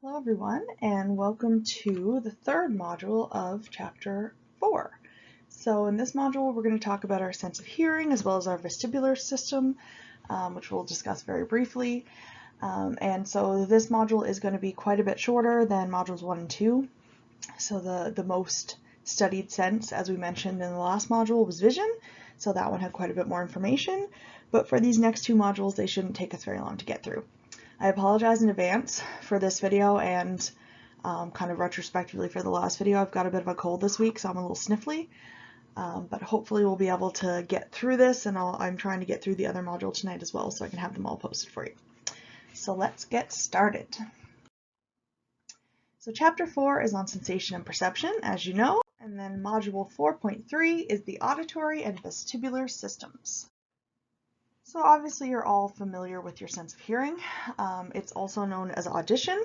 Hello everyone, and welcome to the third module of Chapter 4. So in this module we're going to talk about our sense of hearing as well as our vestibular system, which we'll discuss very briefly. And so this module is going to be quite a bit shorter than modules 1 and 2. So the most studied sense, as we mentioned in the last module, was vision, so that one had quite a bit more information. But for these next two modules, they shouldn't take us very long to get through. I apologize in advance for this video and kind of retrospectively for the last video. I've got a bit of a cold this week, so I'm a little sniffly, but hopefully we'll be able to get through this, and I'm trying to get through the other module tonight as well so I can have them all posted for you. So let's get started. So Chapter 4 is on sensation and perception, as you know, and then Module 4.3 is the auditory and vestibular systems. So obviously you're all familiar with your sense of hearing. It's also known as audition,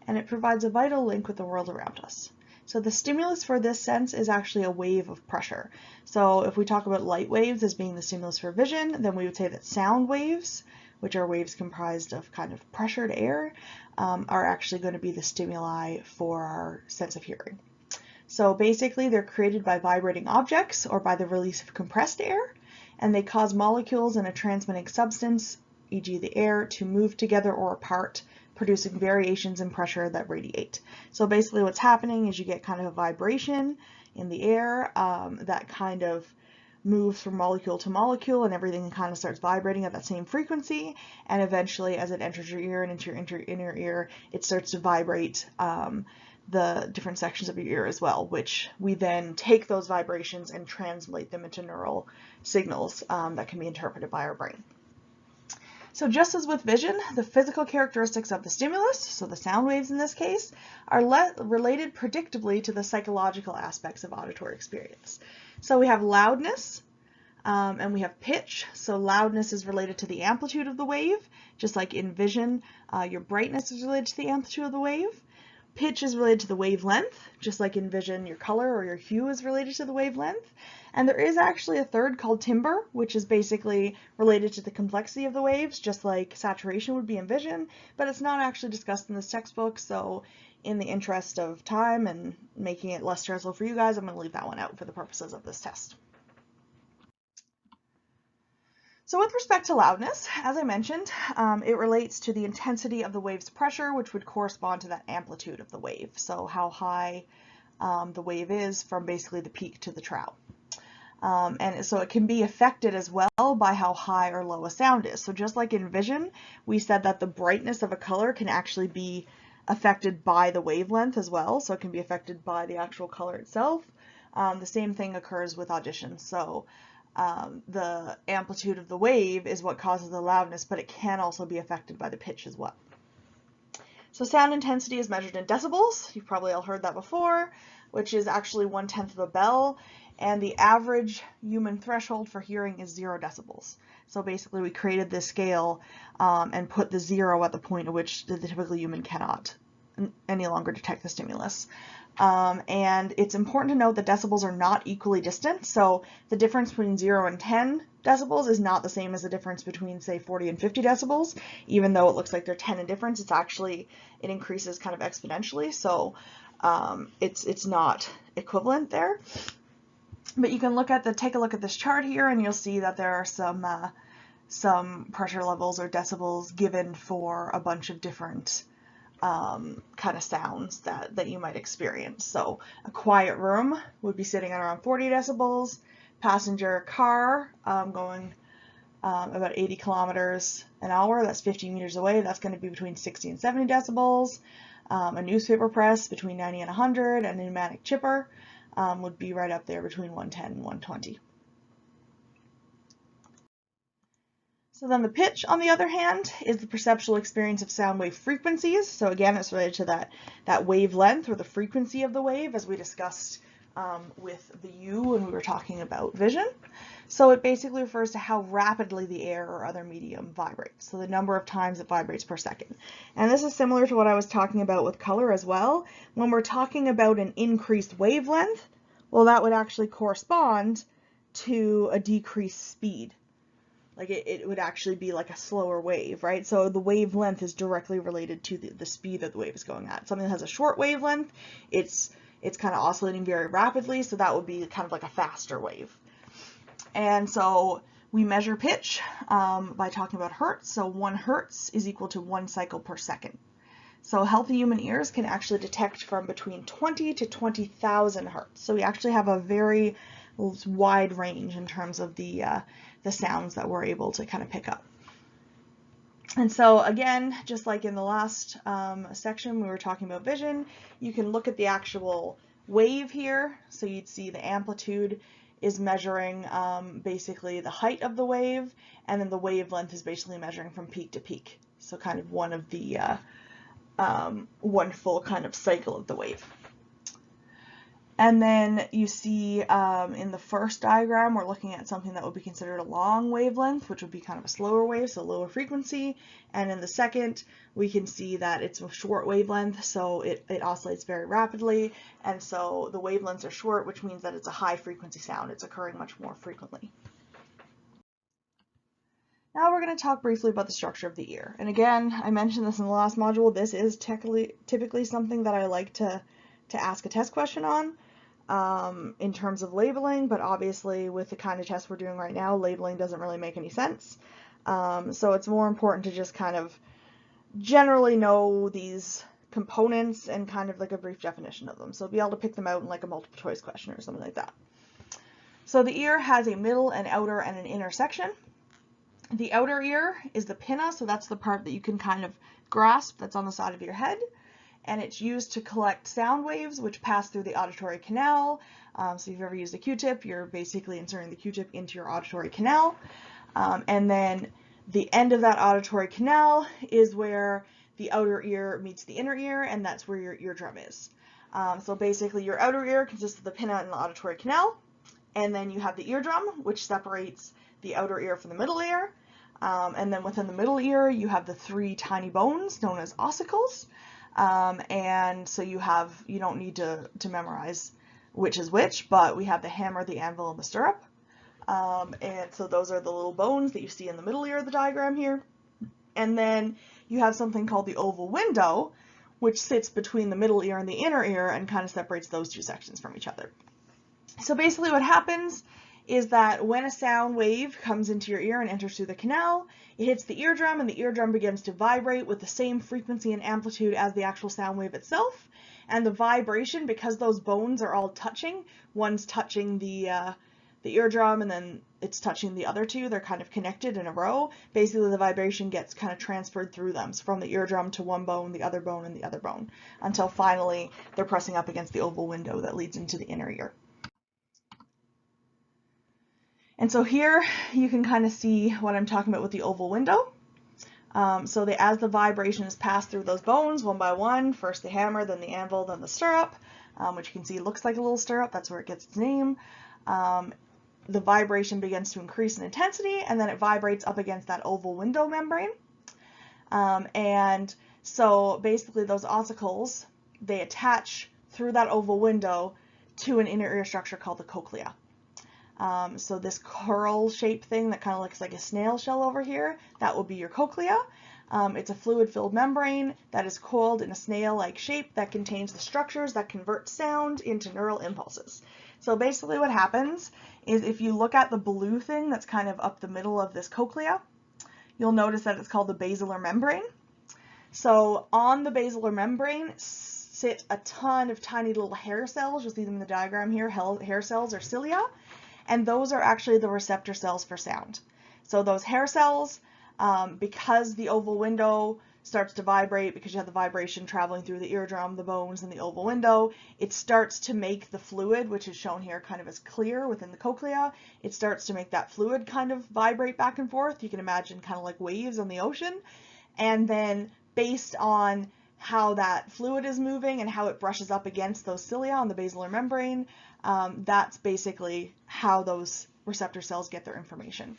and it provides a vital link with the world around us. So the stimulus for this sense is actually a wave of pressure. So if we talk about light waves as being the stimulus for vision, then we would say that sound waves, which are waves comprised of kind of pressured air, are actually going to be the stimuli for our sense of hearing. So basically they're created by vibrating objects or by the release of compressed air, and they cause molecules in a transmitting substance, e.g. the air, to move together or apart, producing variations in pressure that radiate. So basically what's happening is you get kind of a vibration in the air that kind of moves from molecule to molecule, and everything kind of starts vibrating at that same frequency, and eventually as it enters your ear and into your inner ear, it starts to vibrate the different sections of your ear as well, which we then take those vibrations and translate them into neural signals that can be interpreted by our brain. So just as with vision, the physical characteristics of the stimulus, so the sound waves in this case, are related predictably to the psychological aspects of auditory experience. So we have loudness and we have pitch. So loudness is related to the amplitude of the wave, just like in vision, your brightness is related to the amplitude of the wave. Pitch is related to the wavelength, just like in vision, your color or your hue is related to the wavelength. And there is actually a third called timbre, which is basically related to the complexity of the waves, just like saturation would be in vision, but it's not actually discussed in this textbook, so in the interest of time and making it less stressful for you guys, I'm going to leave that one out for the purposes of this test. So with respect to loudness, as I mentioned, it relates to the intensity of the wave's pressure, which would correspond to that amplitude of the wave. So how high the wave is from basically the peak to the trough. And so it can be affected as well by how high or low a sound is. So just like in vision, we said that the brightness of a color can actually be affected by the wavelength as well. So it can be affected by the actual color itself. The same thing occurs with audition. So the amplitude of the wave is what causes the loudness, but it can also be affected by the pitch as well. So sound intensity is measured in decibels. You've probably all heard that before, which is actually 1/10 of a bell, and the average human threshold for hearing is 0 decibels. So basically we created this scale and put the 0 at the point at which the typical human cannot any longer detect the stimulus. And it's important to note that decibels are not equally distant, so the difference between 0 and 10 decibels is not the same as the difference between, say, 40 and 50 decibels. Even though it looks like they're 10 in difference, it increases kind of exponentially, so it's not equivalent there. But you can take a look at this chart here, and you'll see that there are some pressure levels or decibels given for a bunch of different kind of sounds that you might experience. So a quiet room would be sitting at around 40 decibels. Passenger car going about 80 kilometers an hour, that's 50 meters away, that's going to be between 60 and 70 decibels. A newspaper press between 90 and 100, and a pneumatic chipper would be right up there between 110 and 120. So then the pitch, on the other hand, is the perceptual experience of sound wave frequencies. So again, it's related to that wavelength or the frequency of the wave, as we discussed with the U when we were talking about vision. So it basically refers to how rapidly the air or other medium vibrates, so the number of times it vibrates per second. And this is similar to what I was talking about with color as well. When we're talking about an increased wavelength, well, that would actually correspond to a decreased speed. like it would actually be like a slower wave, right? So the wavelength is directly related to the speed that the wave is going at. Something that has a short wavelength, it's kind of oscillating very rapidly, so that would be kind of like a faster wave. And so we measure pitch by talking about hertz. So 1 hertz is equal to 1 cycle per second. So healthy human ears can actually detect from between 20 to 20,000 hertz. So we actually have a very wide range in terms of the sounds that we're able to kind of pick up. And so again, just like in the last section, we were talking about vision, you can look at the actual wave here. So you'd see the amplitude is measuring basically the height of the wave, and then the wavelength is basically measuring from peak to peak. So kind of one of the one full kind of cycle of the wave. And then you see in the first diagram, we're looking at something that would be considered a long wavelength, which would be kind of a slower wave, so lower frequency. And in the second, we can see that it's a short wavelength, so it oscillates very rapidly. And so the wavelengths are short, which means that it's a high frequency sound. It's occurring much more frequently. Now we're going to talk briefly about the structure of the ear. And again, I mentioned this in the last module. This is typically something that I like to ask a test question on. In terms of labeling, but obviously with the kind of test we're doing right now, labeling doesn't really make any sense. So it's more important to just kind of generally know these components and kind of like a brief definition of them. So be able to pick them out in like a multiple choice question or something like that. So the ear has a middle, an outer, and an inner section. The outer ear is the pinna, so that's the part that you can kind of grasp that's on the side of your head. And it's used to collect sound waves which pass through the auditory canal. So if you've ever used a Q-tip, you're basically inserting the Q-tip into your auditory canal. And then the end of that auditory canal is where the outer ear meets the inner ear, and that's where your eardrum is. So basically your outer ear consists of the pinna and the auditory canal, and then you have the eardrum, which separates the outer ear from the middle ear. And then within the middle ear, you have the 3 tiny bones known as ossicles. And so you don't need to memorize which is which, but we have the hammer, the anvil, and the stirrup. And so those are the little bones that you see in the middle ear of the diagram here. And then you have something called the oval window, which sits between the middle ear and the inner ear and kind of separates those 2 sections from each other. So basically what happens is that when a sound wave comes into your ear and enters through the canal, it hits the eardrum, and the eardrum begins to vibrate with the same frequency and amplitude as the actual sound wave itself. And the vibration, because those bones are all touching, one's touching the eardrum, and then it's touching the other 2, they're kind of connected in a row. Basically the vibration gets kind of transferred through them, so from the eardrum to one bone, the other bone, and the other bone, until finally they're pressing up against the oval window that leads into the inner ear. And so here you can kind of see what I'm talking about with the oval window. So as the vibration is passed through those bones one by one, first the hammer, then the anvil, then the stirrup, which you can see looks like a little stirrup, that's where it gets its name. The vibration begins to increase in intensity, and then it vibrates up against that oval window membrane. And so basically those ossicles, they attach through that oval window to an inner ear structure called the cochlea. So this curl-shaped thing that kind of looks like a snail shell over here, that will be your cochlea. It's a fluid-filled membrane that is coiled in a snail-like shape that contains the structures that convert sound into neural impulses. So basically what happens is if you look at the blue thing that's kind of up the middle of this cochlea, you'll notice that it's called the basilar membrane. So on the basilar membrane sit a ton of tiny little hair cells. You'll see them in the diagram here, hair cells or cilia. And those are actually the receptor cells for sound. So those hair cells, because the oval window starts to vibrate, because you have the vibration traveling through the eardrum, the bones, and the oval window, it starts to make the fluid, which is shown here kind of as clear within the cochlea, it starts to make that fluid kind of vibrate back and forth. You can imagine kind of like waves on the ocean. And then based on how that fluid is moving and how it brushes up against those cilia on the basilar membrane, that's basically how those receptor cells get their information.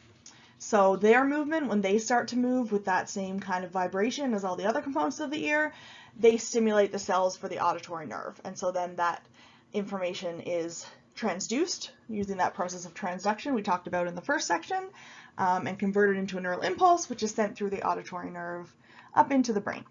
So their movement, when they start to move with that same kind of vibration as all the other components of the ear, they stimulate the cells for the auditory nerve. And so then that information is transduced using that process of transduction we talked about in the first section. and converted into a neural impulse, which is sent through the auditory nerve up into the brain.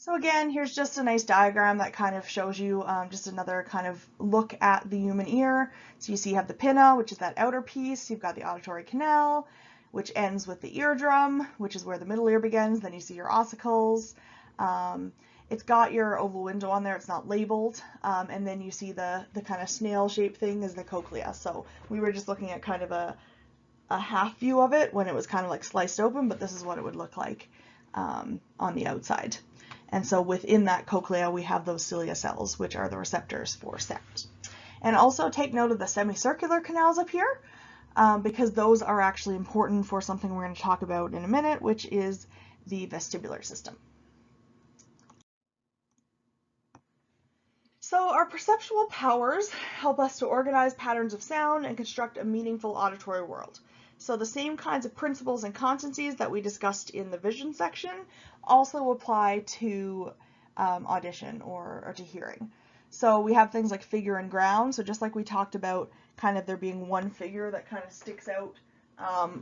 So again, here's just a nice diagram that kind of shows you just another kind of look at the human ear. So you see you have the pinna, which is that outer piece. You've got the auditory canal, which ends with the eardrum, which is where the middle ear begins. Then you see your ossicles. It's got your oval window on there. It's not labeled. And then you see the kind of snail-shaped thing is the cochlea. So we were just looking at kind of a half view of it when it was kind of like sliced open, but this is what it would look like on the outside. And so within that cochlea, we have those cilia cells, which are the receptors for sound. And also take note of the semicircular canals up here, because those are actually important for something we're going to talk about in a minute, which is the vestibular system. So our perceptual powers help us to organize patterns of sound and construct a meaningful auditory world. So the same kinds of principles and constancies that we discussed in the vision section also apply to audition or to hearing. So we have things like figure and ground. So just like we talked about kind of there being one figure that kind of sticks out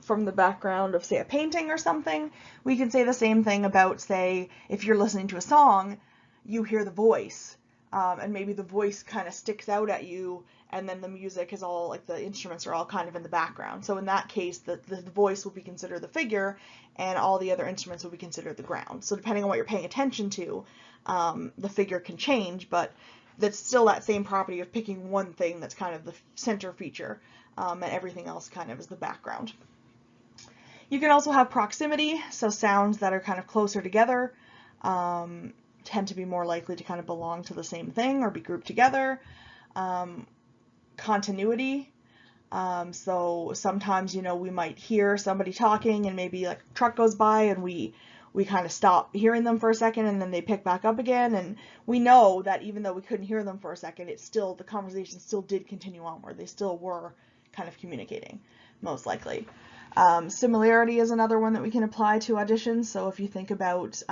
from the background of, say, a painting or something, we can say the same thing about, say, if you're listening to a song, you hear the voice, and maybe the voice kind of sticks out at you, and then the music is all, like the instruments are all kind of in the background. So in that case, the voice will be considered the figure, and all the other instruments will be considered the ground. So depending on what you're paying attention to, the figure can change, but that's still that same property of picking one thing that's kind of the center feature, and everything else kind of is the background. You can also have proximity, so sounds that are kind of closer together tend to be more likely to kind of belong to the same thing or be grouped together. Continuity, so sometimes, you know, we might hear somebody talking and maybe like a truck goes by and we kind of stop hearing them for a second and then they pick back up again, and we know that even though we couldn't hear them for a second, it's still, the conversation still did continue onward. They still were kind of communicating, most likely. Similarity is another one that we can apply to auditions. So if you think about,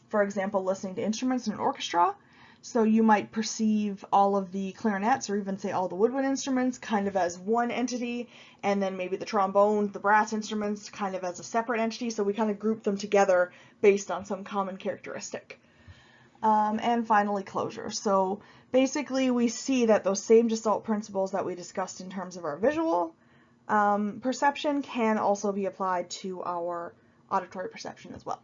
for example, listening to instruments in an orchestra, so you might perceive all of the clarinets or even say all the woodwind instruments kind of as one entity, and then maybe the trombone, the brass instruments kind of as a separate entity. So we kind of group them together based on some common characteristic. And finally, closure. So basically we see that those same Gestalt principles that we discussed in terms of our visual perception can also be applied to our auditory perception as well.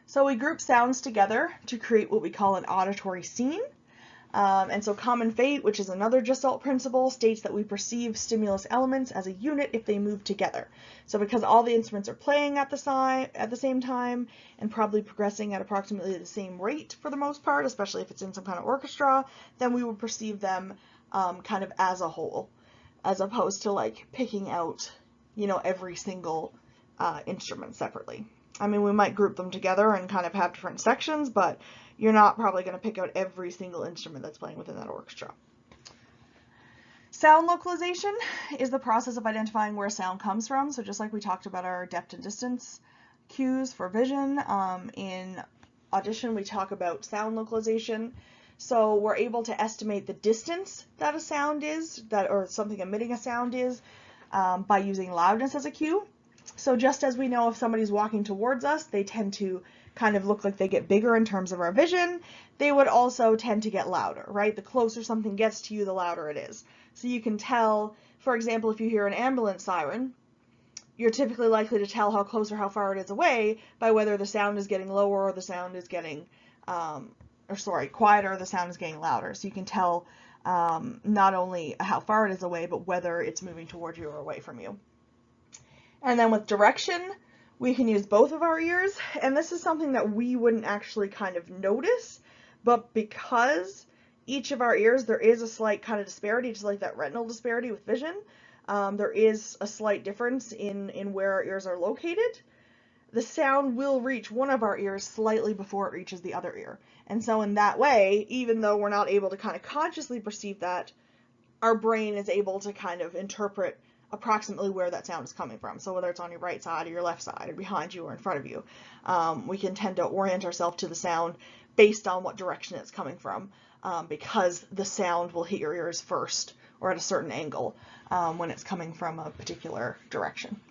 So we group sounds together to create what we call an auditory scene. And so common fate, which is another Gestalt principle, states that we perceive stimulus elements as a unit if they move together. So because all the instruments are playing at the same time and probably progressing at approximately the same rate for the most part, especially if it's in some kind of orchestra, then we would perceive them kind of as a whole, as opposed to like picking out, you know, every single instrument separately. I mean, we might group them together and kind of have different sections, but you're not probably going to pick out every single instrument that's playing within that orchestra. Sound localization is the process of identifying where sound comes from. So just like we talked about our depth and distance cues for vision, in audition we talk about sound localization. So we're able to estimate the distance that a sound is, or something emitting a sound is, by using loudness as a cue. So just as we know if somebody's walking towards us, they tend to kind of look like they get bigger in terms of our vision, they would also tend to get louder, right? The closer something gets to you, the louder it is. So you can tell, for example, if you hear an ambulance siren, you're typically likely to tell how close or how far it is away by whether the sound is getting lower or the sound is getting, quieter or the sound is getting louder. So you can tell not only how far it is away, but whether it's moving towards you or away from you. And then with direction, we can use both of our ears, and this is something that we wouldn't actually kind of notice, but because each of our ears, there is a slight kind of disparity, just like that retinal disparity with vision. There is a slight difference in where our ears are located. The sound will reach one of our ears slightly before it reaches the other ear. And so in that way, even though we're not able to kind of consciously perceive that, our brain is able to kind of interpret, approximately where that sound is coming from. So whether it's on your right side or your left side or behind you or in front of you, we can tend to orient ourselves to the sound based on what direction it's coming from, because the sound will hit your ears first or at a certain angle when it's coming from a particular direction.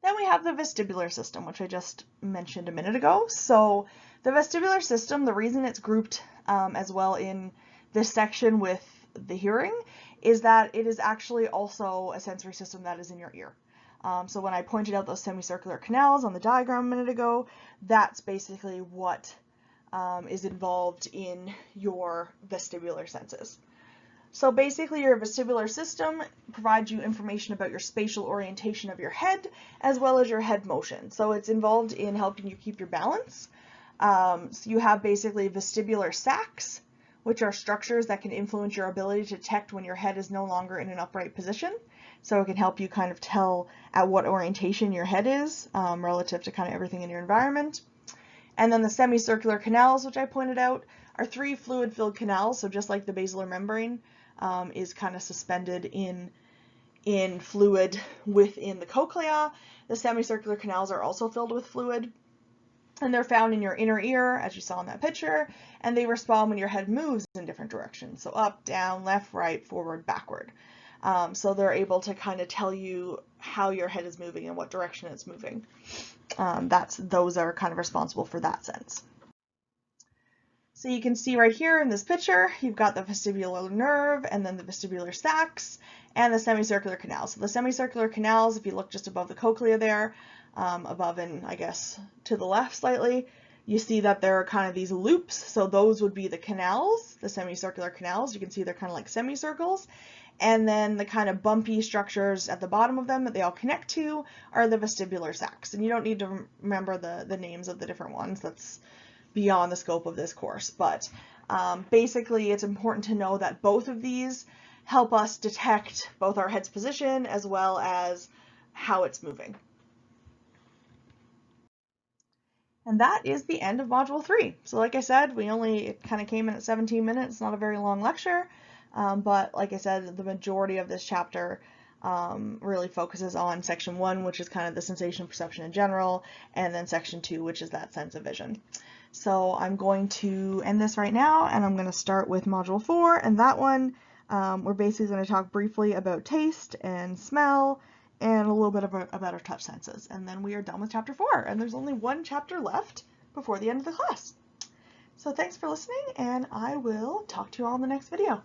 Then we have the vestibular system, which I just mentioned a minute ago. So the vestibular system, the reason it's grouped as well in this section with the hearing is that it is actually also a sensory system that is in your ear. So when I pointed out those semicircular canals on the diagram a minute ago, that's basically what is involved in your vestibular senses. So basically your vestibular system provides you information about your spatial orientation of your head as well as your head motion. So it's involved in helping you keep your balance. So you have basically vestibular sacs, which are structures that can influence your ability to detect when your head is no longer in an upright position. So it can help you kind of tell at what orientation your head is relative to kind of everything in your environment. And then the semicircular canals, which I pointed out, are 3 fluid-filled canals. So just like the basilar membrane is kind of suspended in fluid within the cochlea, the semicircular canals are also filled with fluid. And they're found in your inner ear, as you saw in that picture, and they respond when your head moves in different directions. So up, down, left, right, forward, backward. So they're able to kind of tell you how your head is moving and what direction it's moving. Those are kind of responsible for that sense. So you can see right here in this picture, you've got the vestibular nerve and then the vestibular sacs and the semicircular canals. So the semicircular canals, if you look just above the cochlea there, above and I guess to the left slightly, you see that there are kind of these loops. So those would be the canals, the semicircular canals. You can see they're kind of like semicircles. And then the kind of bumpy structures at the bottom of them that they all connect to are the vestibular sacs. And you don't need to remember the names of the different ones. That's beyond the scope of this course. But basically, it's important to know that both of these help us detect both our head's position as well as how it's moving. And that is the end of Module 3. So like I said, it kind of came in at 17 minutes, not a very long lecture, but like I said, the majority of this chapter really focuses on Section 1, which is kind of the sensation and perception in general, and then Section 2, which is that sense of vision. So I'm going to end this right now, and I'm going to start with Module 4, and that one, we're basically going to talk briefly about taste and smell, and a little bit about our touch senses. And then we are done with Chapter 4, and there's only one chapter left before the end of the class. So thanks for listening, and I will talk to you all in the next video.